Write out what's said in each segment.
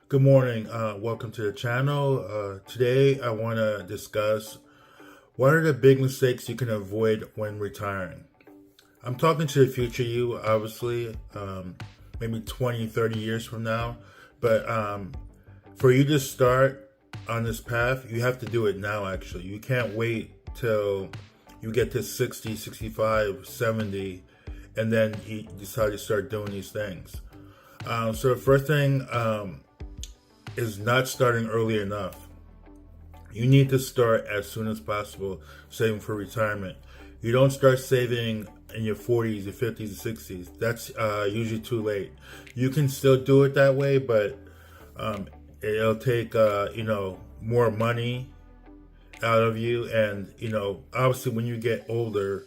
Good morning. Welcome to the channel. Today, I want to discuss what are the big mistakes you can avoid when retiring. I'm talking to the future you, obviously, maybe 20, 30 years from now. But for you to start on this path, you have to do it now, actually. You can't wait till you get to 60, 65, 70, and then you decide to start doing these things. So the first thing is not starting early enough. You need to start as soon as possible saving for retirement. You don't start saving in your 40s, your 50s, and 60s. That's usually too late. You can still do it that way, but it'll take more money out of you, and obviously when you get older,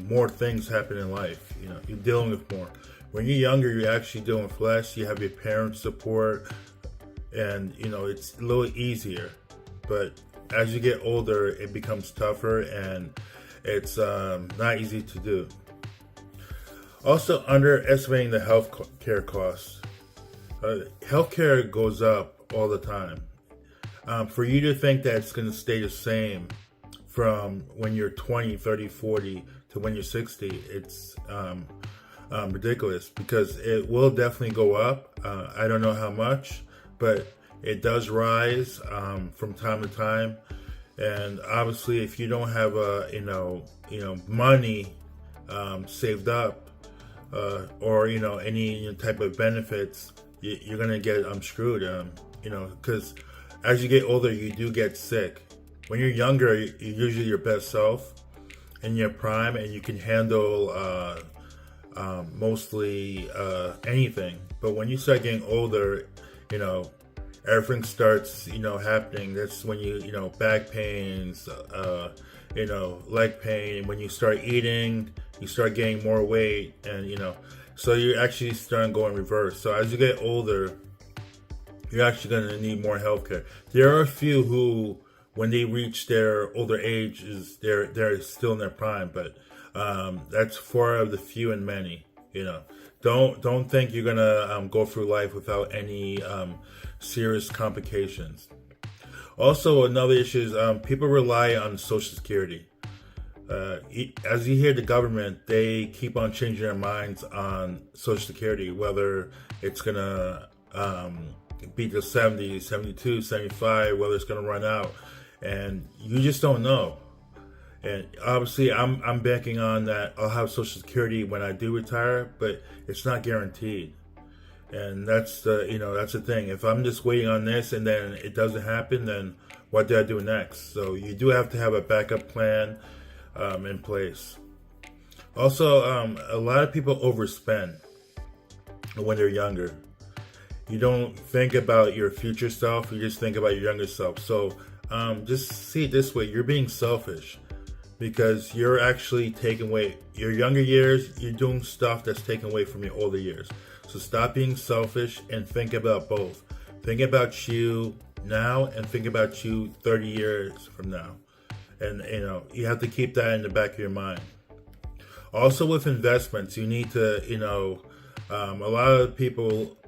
more things happen in life. You're dealing with more. When you're younger, you're actually dealing with less. You have your parents' support, and it's a little easier. But as you get older, it becomes tougher, and it's not easy to do. Also, underestimating the health care costs. Healthcare goes up all the time. For you to think that it's going to stay the same from when you're 20, 30, 40 to when you're 60, it's ridiculous, because it will definitely go up. I don't know how much, but it does rise from time to time. And obviously, if you don't have money saved up, or any type of benefits, you're gonna get screwed. Because as you get older, you do get sick. When you're younger, you're usually your best self in your prime, and you can handle mostly anything. But when you start getting older, everything starts happening. That's when you back pains, leg pain. When you start eating, you start gaining more weight, and so you're actually starting to go in reverse. So as you get older, you're actually going to need more healthcare. There are a few who, when they reach their older ages, they're still in their prime, but that's far of the few and many. Don't think you're gonna go through life without any serious complications. Also, another issue is people rely on Social Security. As you hear the government, they keep on changing their minds on Social Security, whether it's gonna be the 70, 72, 75, whether it's gonna run out, and you just don't know. And obviously, I'm banking on that I'll have Social Security when I do retire, but it's not guaranteed. And that's the thing. If I'm just waiting on this and then it doesn't happen, then what do I do next? So you do have to have a backup plan in place. Also, a lot of people overspend when they're younger. You don't think about your future self; you just think about your younger self. So just see it this way: you're being selfish, because you're actually taking away your younger years. You're doing stuff that's taken away from your older years. So stop being selfish and think about both. Think about you now and think about you 30 years from now. And you have to keep that in the back of your mind. Also, with investments, you need to a lot of people,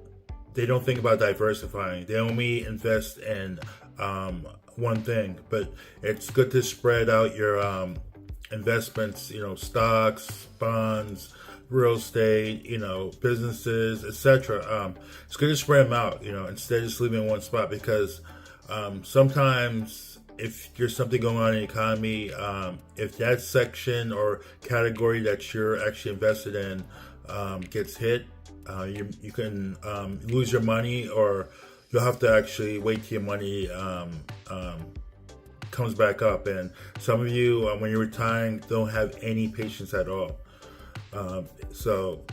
they don't think about diversifying. They only invest in one thing, but it's good to spread out your investments, stocks, bonds, real estate, businesses, etc. It's good to spread them out, instead of just leaving in one spot, because sometimes if there's something going on in the economy, if that section or category that you're actually invested in gets hit, you can lose your money, or you'll have to actually wait till your money comes back up. And some of you, when you're retiring, don't have any patience at all. So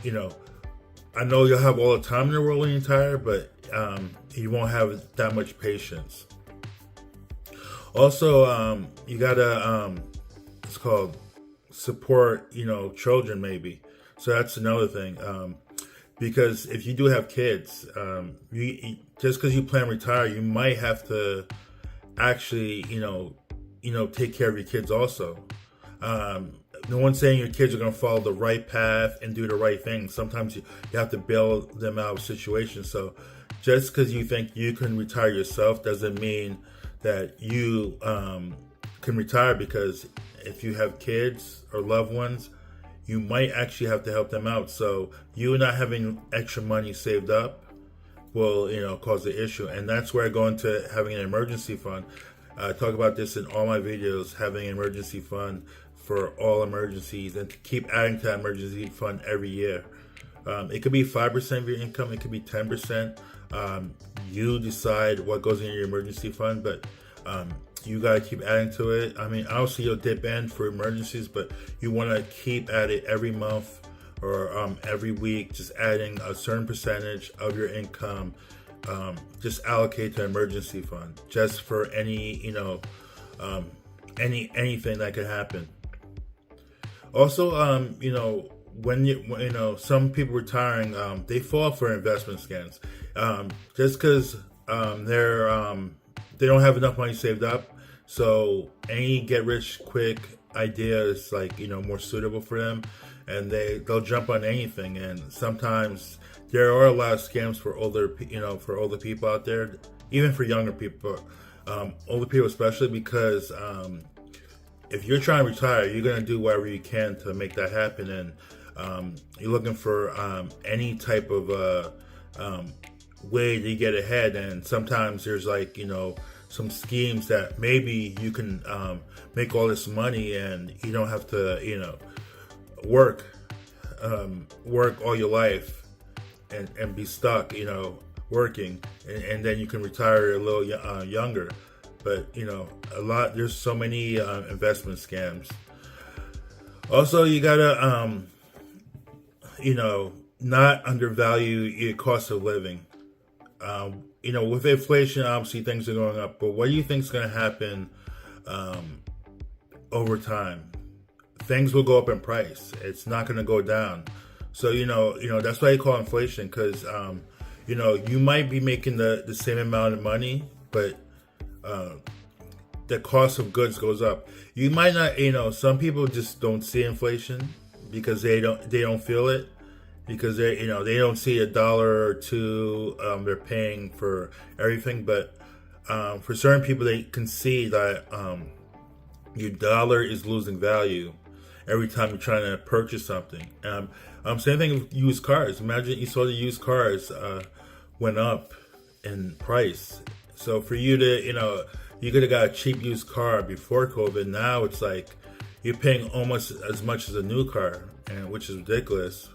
I know you'll have all the time in the world when you retire, but you won't have that much patience. Also, you gotta it's called support children, maybe. So that's another thing. Because if you do have kids, just because you plan to retire, you might have to actually, take care of your kids also. No one's saying your kids are going to follow the right path and do the right thing. Sometimes you have to bail them out of situations. So Just because you think you can retire yourself doesn't mean that you can retire, because if you have kids or loved ones, you might actually have to help them out. So you not having extra money saved up will, cause the issue. And that's where I go into having an emergency fund. I talk about this in all my videos, having an emergency fund for all emergencies, and to keep adding to that emergency fund every year. It could be 5% of your income. It could be 10%. You decide what goes in your emergency fund, but you got to keep adding to it. I mean, obviously you'll dip in for emergencies, but you want to keep at it every month or every week, just adding a certain percentage of your income. Just allocate to emergency fund, just for any, anything that could happen. Also, when some people retiring, they fall for investment scams. Just because they don't have enough money saved up, so any get rich quick idea is more suitable for them, and they'll jump on anything. And sometimes there are a lot of scams for older people out there, even for younger people, older people especially, because if you're trying to retire, you're going to do whatever you can to make that happen. And you're looking for any type of way to get ahead. And sometimes there's some schemes that maybe you can make all this money and you don't have to, work all your life and be stuck, working, and then you can retire a little younger. But there's so many investment scams. Also, you gotta not undervalue your cost of living. With inflation, obviously things are going up, but what do you think is going to happen over time? Things will go up in price. It's not going to go down. So that's why you call inflation, because you might be making the same amount of money, but the cost of goods goes up. You might not. Some people just don't see inflation because they don't feel it, because they don't see $1 or $2 they're paying for everything. But for certain people, they can see that your dollar is losing value every time you're trying to purchase something. Same thing with used cars. Imagine you saw the used cars went up in price. So for you to, you could have got a cheap used car before COVID. Now it's like you're paying almost as much as a new car, and which is ridiculous.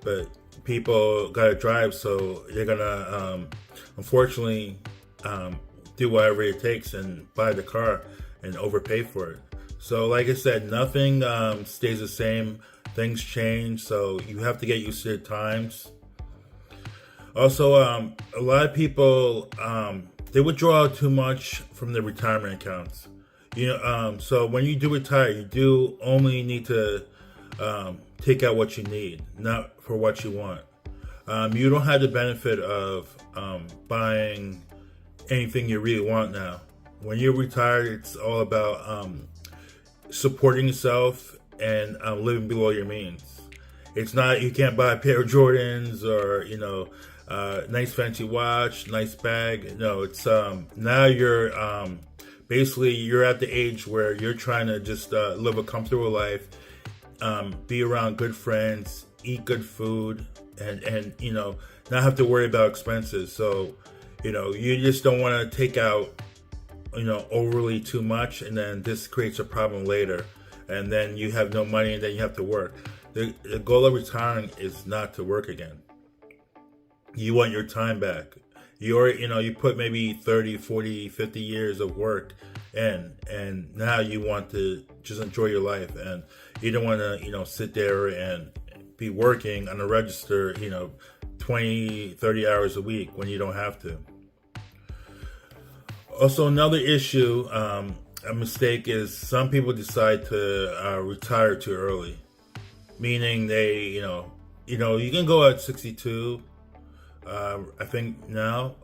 But people gotta drive, so they're gonna unfortunately do whatever it takes and buy the car and overpay for it. So like I said, nothing stays the same. Things change, so you have to get used to the times. Also, a lot of people they withdraw too much from their retirement accounts. So when you do retire, you do only need to take out what you need, not for what you want. You don't have the benefit of buying anything you really want now. When you're retired, it's all about supporting yourself and living below your means. It's not, you can't buy a pair of Jordans or nice fancy watch, nice bag. No, it's now you're basically you're at the age where you're trying to just live a comfortable life, be around good friends, eat good food, and not have to worry about expenses. So you just don't want to take out overly too much, and then this creates a problem later, and then you have no money, and then you have to work. The goal of retiring is not to work again. You want your time back. You put maybe 30, 40, 50 years of work in, and now you want to just enjoy your life, and you don't want to sit there and be working on a register 20, 30 hours a week when you don't have to. Also, another issue, a mistake, is some people decide to retire too early. Meaning they, you can go at 62, I think now,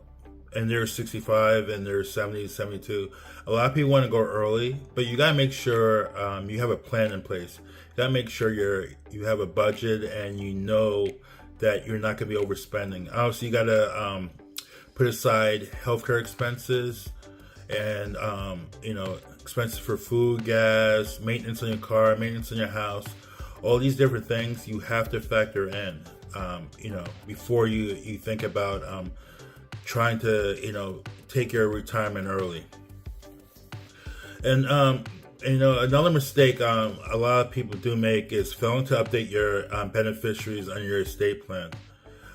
and they're 65 and they're 70, 72. A lot of people want to go early, but you got to make sure you have a plan in place. You got to make sure you have a budget, and that you're not going to be overspending. Obviously, you got to put aside healthcare expenses and expenses for food, gas, maintenance on your car, maintenance on your house. All these different things you have to factor in, before you think about trying to take your retirement early. And another mistake a lot of people do make is failing to update your beneficiaries on your estate plan.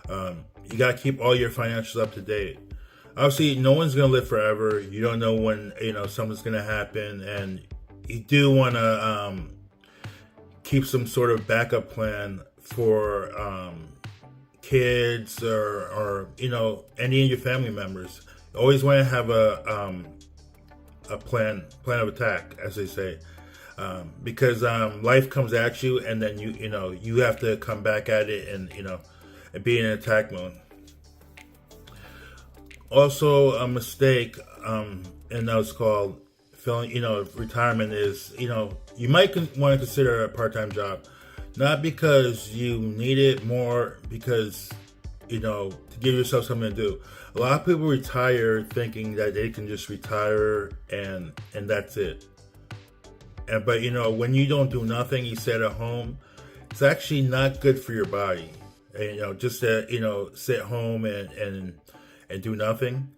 You got to keep all your financials up to date. Obviously, no one's going to live forever. You don't know when something's going to happen, and you do want to keep some sort of backup plan for kids or any of your family members. You always want to have a plan of attack, as they say, because life comes at you, and then you have to come back at it and be in attack mode. Also, a mistake, and that was called retirement is, you might want to consider a part-time job, not because you need it, more because, to give yourself something to do. A lot of people retire thinking that they can just retire and that's it. But when you don't do nothing, you sit at home, it's actually not good for your body. Just to, sit home and do nothing.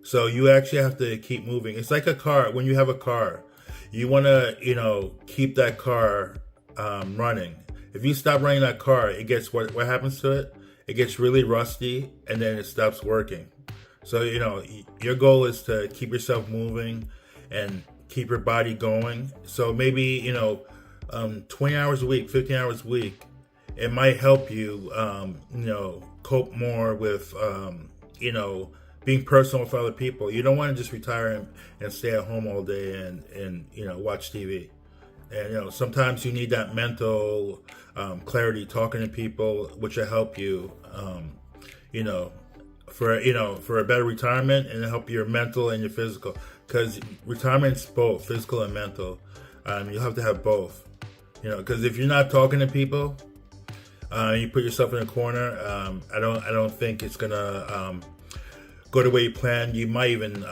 So you actually have to keep moving. It's like a car. When you have a car, you want to, keep that car running. If you stop running that car, it gets, what happens to it? It gets really rusty and then it stops working. So, your goal is to keep yourself moving and keep your body going. So maybe, 20 hours a week, 15 hours a week, it might help you, cope more with, being personal with other people. You don't want to just retire and stay at home all day and watch TV. And, sometimes you need that mental clarity, talking to people, which will help you, for a better retirement and help your mental and your physical. Because retirement's both physical and mental. You'll have to have both. Because if you're not talking to people, you put yourself in a corner. I don't think it's gonna go the way you planned. You might even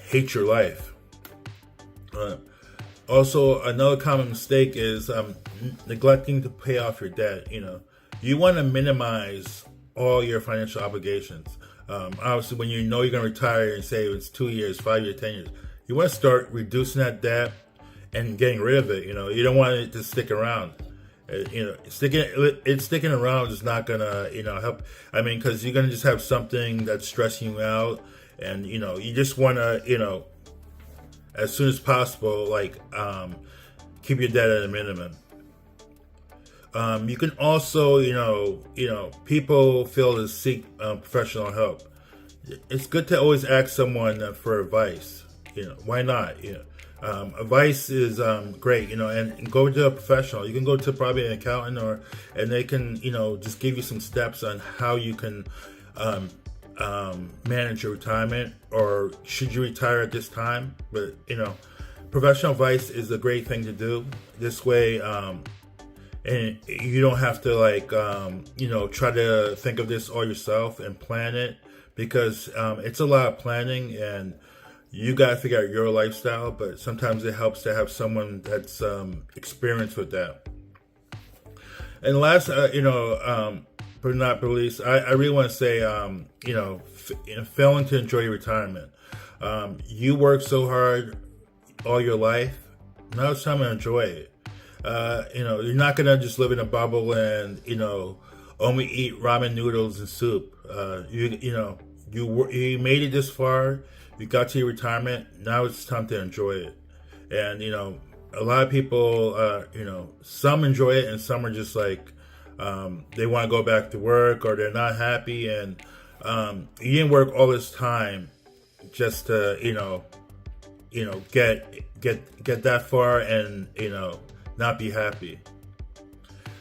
hate your life. Also, another common mistake is neglecting to pay off your debt. You want to minimize all your financial obligations. Obviously, when you're going to retire and say it's 2 years, 5 years, 10 years, you want to start reducing that debt and getting rid of it. You don't want it to stick around. Sticking around is not gonna help. I mean, because you're gonna just have something that's stressing you out, and you just want to as soon as possible, keep your debt at a minimum. You can also, people feel to seek professional help. It's good to always ask someone for advice. Why not? Advice is great, and go to a professional. You can go to probably an accountant, and they can, just give you some steps on how you can manage your retirement, or should you retire at this time. But professional advice is a great thing to do. This way, and you don't have to try to think of this all yourself and plan it, because it's a lot of planning, and you got to figure out your lifestyle, but sometimes it helps to have someone that's experienced with that. And last, but not least, I really want to say, failing to enjoy your retirement. You work so hard all your life. Now it's time to enjoy it. You're not going to just live in a bubble and, only eat ramen noodles and soup. You made it this far. You got to your retirement. Now it's time to enjoy it. And, a lot of people, some enjoy it and some are just they want to go back to work, or they're not happy. And you didn't work all this time just to, get that far and, not be happy.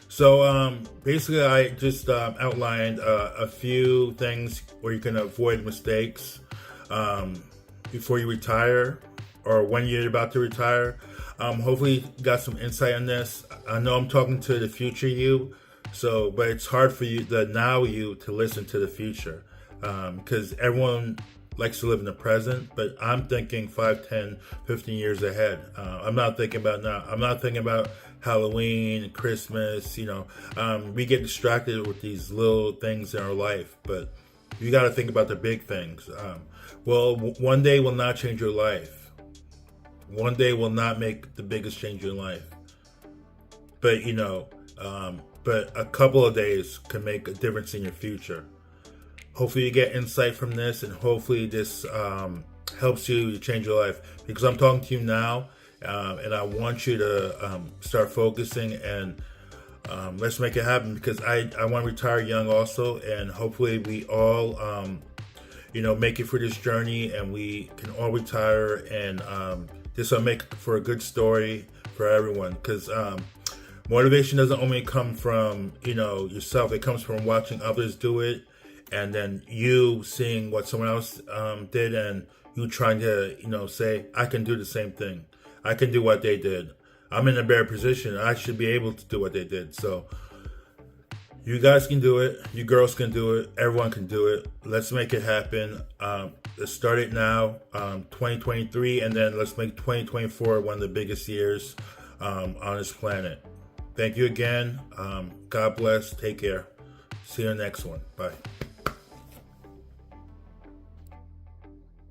So basically, I just outlined a few things where you can avoid mistakes before you retire, or when you're about to retire. Hopefully you got some insight on this. I know I'm talking to the future you, but it's hard for you, the now you, to listen to the future. because everyone likes to live in the present, but I'm thinking 5, 10, 15 years ahead. I'm not thinking about now. I'm not thinking about Halloween, Christmas. We get distracted with these little things in our life, but you got to think about the big things. One day will not change your life. One day will not make the biggest change in your life. But but a couple of days can make a difference in your future. Hopefully you get insight from this, and hopefully this helps you to change your life. Because I'm talking to you now, and I want you to start focusing, and let's make it happen. Because I want to retire young also, and hopefully we all make it for this journey, and we can all retire, and this will make for a good story for everyone. Because motivation doesn't only come from yourself; it comes from watching others do it. And then you seeing what someone else did, and you trying to, say, I can do the same thing. I can do what they did. I'm in a better position. I should be able to do what they did. So you guys can do it. You girls can do it. Everyone can do it. Let's make it happen. Let's start it now, 2023, and then let's make 2024 one of the biggest years on this planet. Thank you again. God bless. Take care. See you in the next one. Bye.